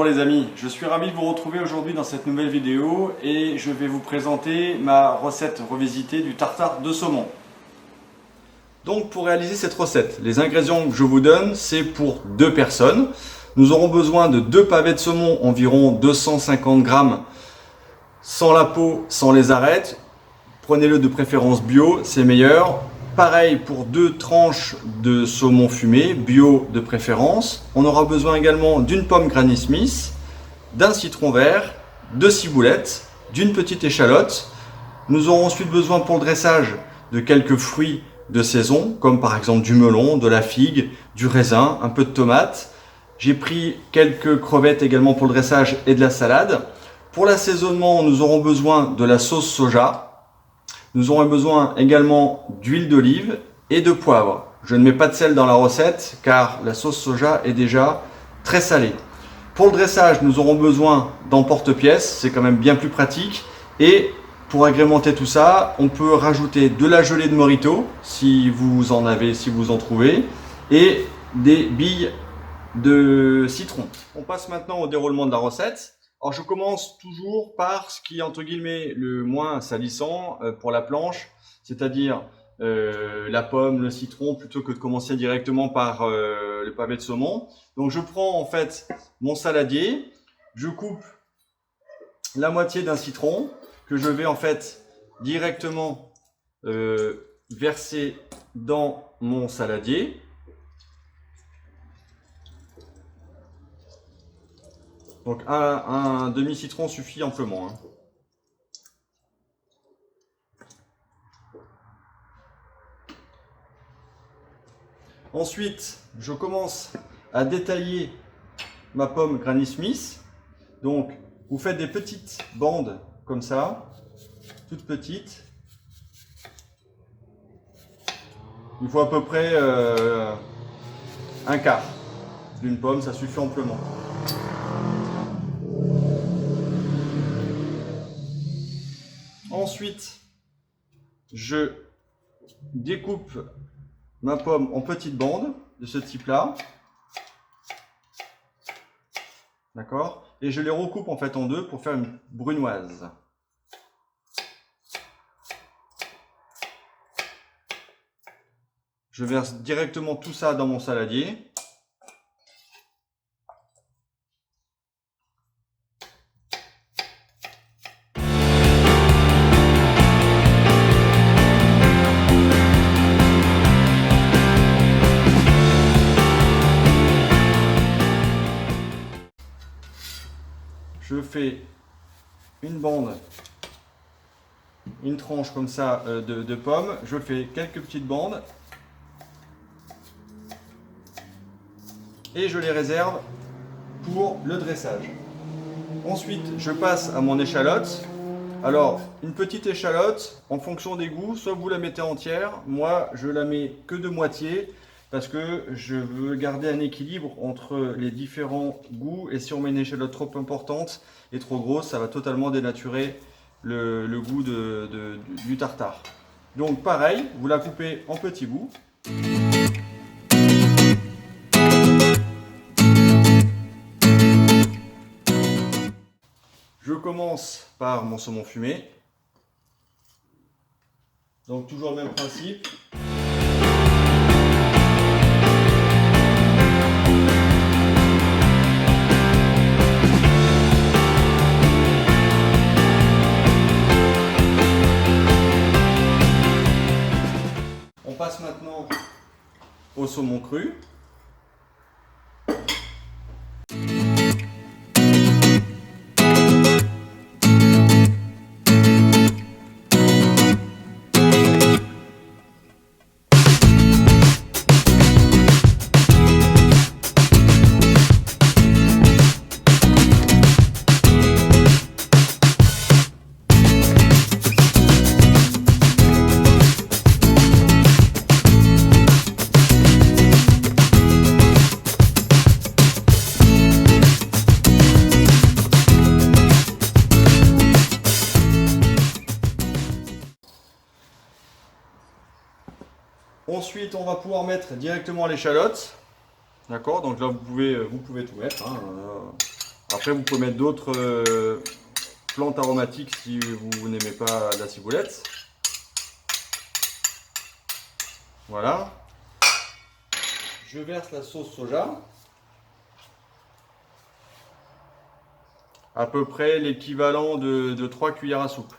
Bonjour les amis, je suis ravi de vous retrouver aujourd'hui dans cette nouvelle vidéo et je vais vous présenter ma recette revisitée du tartare de saumon. Donc pour réaliser cette recette, les ingrédients que je vous donne, c'est pour 2 personnes. Nous aurons besoin de 2 pavés de saumon, environ 250 grammes, sans la peau, sans les arêtes. Prenez-le de préférence bio, c'est meilleur. Pareil pour 2 tranches de saumon fumé, bio de préférence. On aura besoin également d'une pomme Granny Smith, d'un citron vert, de ciboulettes, d'une petite échalote. Nous aurons ensuite besoin pour le dressage de quelques fruits de saison, comme par exemple du melon, de la figue, du raisin, un peu de tomate. J'ai pris quelques crevettes également pour le dressage et de la salade. Pour l'assaisonnement, nous aurons besoin de la sauce soja. Nous aurons besoin également d'huile d'olive et de poivre. Je ne mets pas de sel dans la recette car la sauce soja est déjà très salée. Pour le dressage, nous aurons besoin d'emporte-pièce, c'est quand même bien plus pratique. Et pour agrémenter tout ça, on peut rajouter de la gelée de Morito si vous en avez, si vous en trouvez, et des billes de citron. On passe maintenant au déroulement de la recette. Alors je commence toujours par ce qui est entre guillemets le moins salissant pour la planche, c'est-à-dire la pomme, le citron, plutôt que de commencer directement par le pavé de saumon. Donc je prends en fait mon saladier, je coupe la moitié d'un citron que je vais en fait directement verser dans mon saladier. Donc un demi-citron suffit amplement. Ensuite, je commence à détailler ma pomme Granny Smith. Donc, vous faites des petites bandes comme ça, toutes petites. Il faut à peu près un quart d'une pomme, ça suffit amplement. Ensuite, je découpe ma pomme en petites bandes de ce type-là. D'accord? Et je les recoupe en fait en deux pour faire une brunoise. Je verse directement tout ça dans mon saladier. Je fais une bande, une tranche comme ça de pommes. Je fais quelques petites bandes. Et je les réserve pour le dressage. Ensuite, je passe à mon échalote. Alors, une petite échalote, en fonction des goûts, soit vous la mettez entière. Moi, je la mets que de moitié parce que je veux garder un équilibre entre les différents goûts. Et si on met une échalote trop importante et trop grosse, ça va totalement dénaturer le goût du tartare. Donc pareil, vous la coupez en petits bouts. Je commence par mon saumon fumé. Donc toujours le même principe. On passe maintenant au saumon cru. Ensuite, on va pouvoir mettre directement l'échalote. D'accord, donc là vous pouvez tout mettre. Après, vous pouvez mettre d'autres plantes aromatiques si vous n'aimez pas la ciboulette. Voilà. Je verse la sauce soja. À peu près l'équivalent de 3 cuillères à soupe.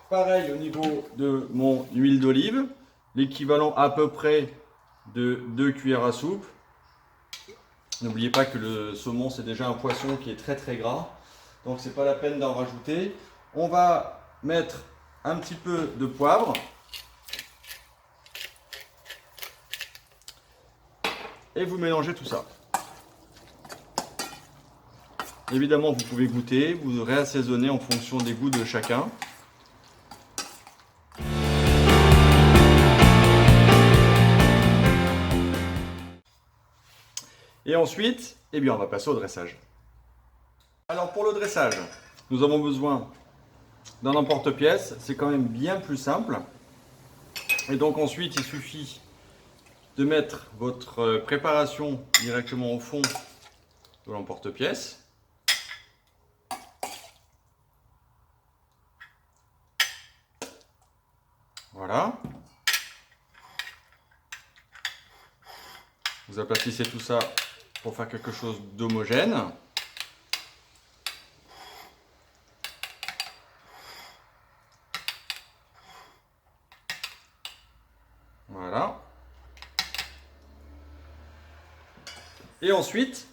Pareil au niveau de mon huile d'olive, l'équivalent à peu près de 2 cuillères à soupe. N'oubliez pas que le saumon c'est déjà un poisson qui est très gras, donc c'est pas la peine d'en rajouter. On va mettre un petit peu de poivre. Et vous mélangez tout ça. Évidemment, vous pouvez goûter, vous réassaisonnez en fonction des goûts de chacun. Et ensuite, eh bien, on va passer au dressage. Alors pour le dressage, nous avons besoin d'un emporte-pièce. C'est quand même bien plus simple. Et donc ensuite, il suffit de mettre votre préparation directement au fond de l'emporte-pièce. Voilà. Vous aplatissez tout ça pour faire quelque chose d'homogène. Voilà. Et ensuite,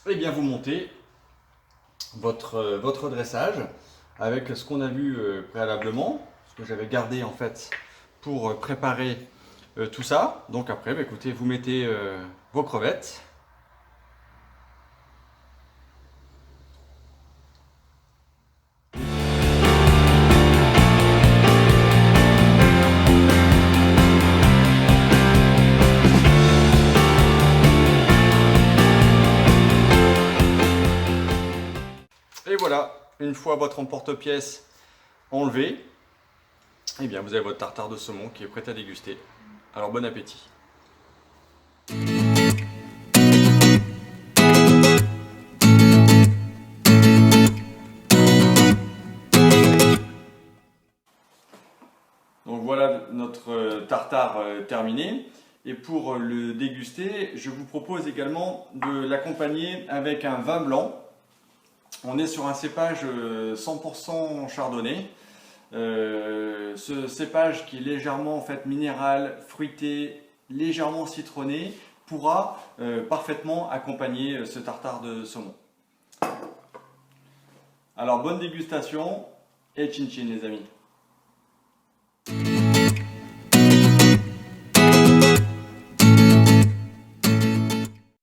eh bien, vous montez votre dressage avec ce qu'on a vu préalablement, ce que j'avais gardé en fait pour préparer tout ça. Donc après, bah, écoutez, vous mettez vos crevettes. Et voilà, une fois votre emporte-pièce enlevé, eh bien vous avez votre tartare de saumon qui est prêt à déguster. Alors bon appétit. Donc voilà notre tartare terminé. Et pour le déguster, je vous propose également de l'accompagner avec un vin blanc. On est sur un cépage 100% chardonnay. Ce cépage qui est légèrement en fait minéral, fruité, légèrement citronné, pourra parfaitement accompagner ce tartare de saumon. Alors bonne dégustation et chin chin les amis.